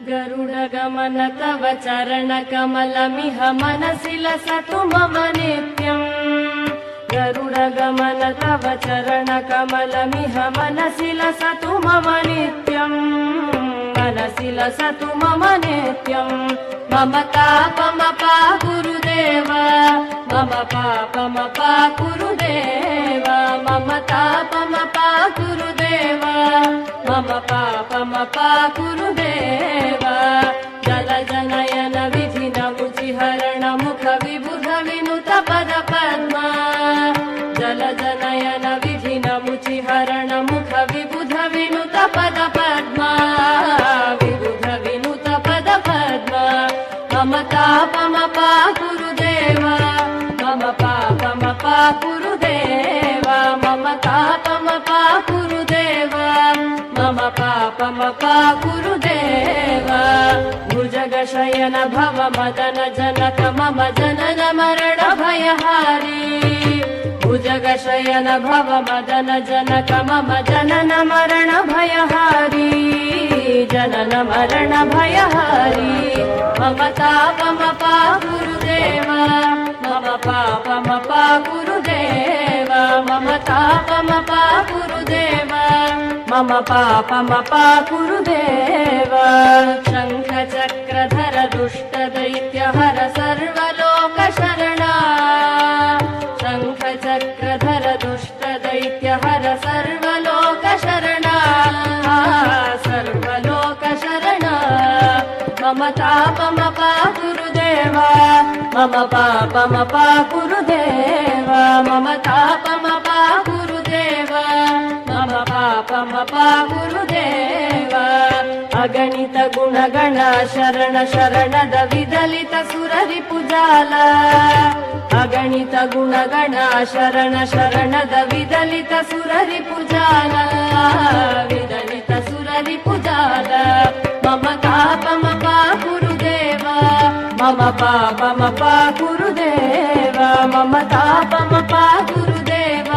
गरुडगमन तव चरणकमलमिह मनसि लसतु मम नित्यम् गरुडगमन तव चरणकमलमिह मनसि लसतु मम नित्यम् मनसि लसतु मम नित्यम् मम तापमपा गुरुदेव मम पापमपा गुरुदेव मम तापमपा गुरुदेव मम पापमपा गुरुदेव जलजनयन विधिनमुचिहरण मुख विबुध विनुत पद पद्मा जलजनयन विधिनमुचिहरण मुख विबुध विनुत पद पद्मा विबुध विनुत पद पद्मा मम तापमपा गुरुदेव मम पापमपा गुरुदेव मम तापमपा गुरुदेव मम पापमपा गुरुदेव भुजगशयन भव मदन जनक मम जनन मरण भयहारी भुजगशयन भव मदन जनक मम जनन मरण भयहारी जनन मरण भयहारी मम तापमपा गुरुदेव मम पापमपा गुरुदेव मम तापमपा गुरुदेव मम पापमपा गुरुदेव शङ्ख चक्रधर दुष्ट दैत्यहर सर्वलोक शरणा शङ्ख चक्रधर दुष्ट दैत्यहर सर्वलोक शरणा सर्वलोक शरणा मम तापमपा गुरुदेव मम पापमपा गुरुदेव मम तापमपा गुरुदेव मम पापमपा गुरुदेव अगणित गुणगण शरण शरणद विदलित सुररिपुजाल अगणित गुणगण शरण शरणद विदलित सुररिपुजाल विदलित सुररिपुजाल मम तापमपा गुरुदेव मम पापमपा गुरुदेव मम तापमपा गुरुदेव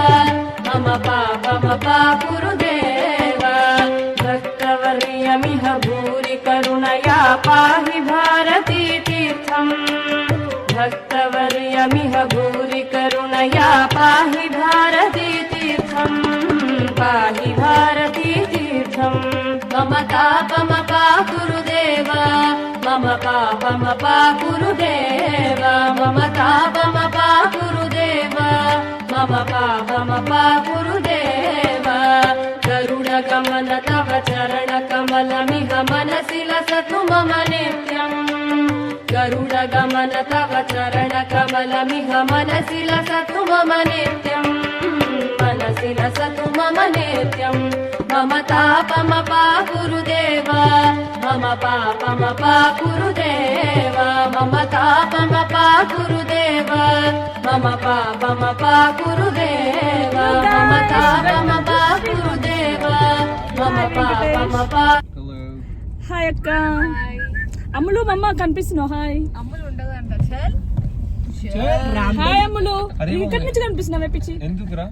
मम पापमपा गुरुदेव भक्तवर्यमिह भूरि करुणया पाहि भारती तीर्थम् भक्तवर्यमिह भूरि करुणया पाहि भारती तीर्थम् पाहि भारती तीर्थम् मम तापमपा गुरुदेव मम पापमपा गुरुदेव मम तापमपा गुरुदेव मम पापमपा गुरुदेव गरुडगमन तव चरणकमलमिह मनसि लसतु मम नित्यम् गरुडगमन तव चरणकमलमिह मनसि लसतु मम नित्यम् मनसि लसतु मम नित्यम् मम तापमपा गुरुदेव मम पापमपा गुरुदेव मम तापमपा गुरुदेव मम पापमपा गुरुदेव मम तापमपा गुरुदेव मम पापमपा హాయ్ అక్క అమ్ములు మమ్మ కనిపిస్తున్నావు హాయ్ అమ్ములు ఉండదంట చల్ హాయ్ అమ్ములు ఇక్కడ నుంచి కనిపిస్తున్నావే పిచ్చి ఎందుకురా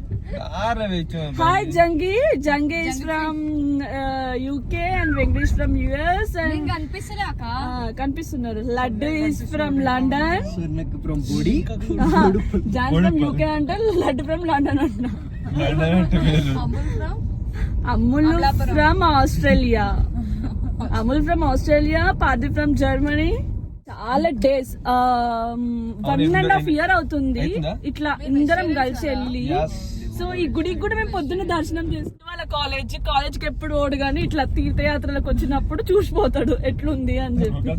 hi Jangi Jangi is from UK and Venkatesh from US and కనిపిస్తలే అక్క కనిపిస్తున్నారు Laddu is from London Swarnak from బోడి జాన్ ఫ్రమ్ యూకే అంటే లడ్డు ఫ్రమ్ లండన్ అంటున్నా Ammulu from Australia Amul from Australia Padi from Germany చాలా డేస్ 1.5 years అవుతుంది ఇట్లా అందరం కలిసి వెళ్ళి సో ఈ గుడికి కూడా మేము పొద్దున్న దర్శనం చేసుకుని వాళ్ళ కాలేజ్ కి ఎప్పుడు ఓడు గానీ ఇట్లా తీర్థయాత్రలకు వచ్చినప్పుడు చూసిపోతాడు ఎట్లుంది అని చెప్పి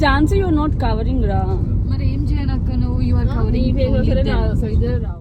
ఝాన్సీ యు నాట్ కవరింగ్ రా మరి ఏం చేయనక్క నువ్వు యు ఆర్ కవరింగ్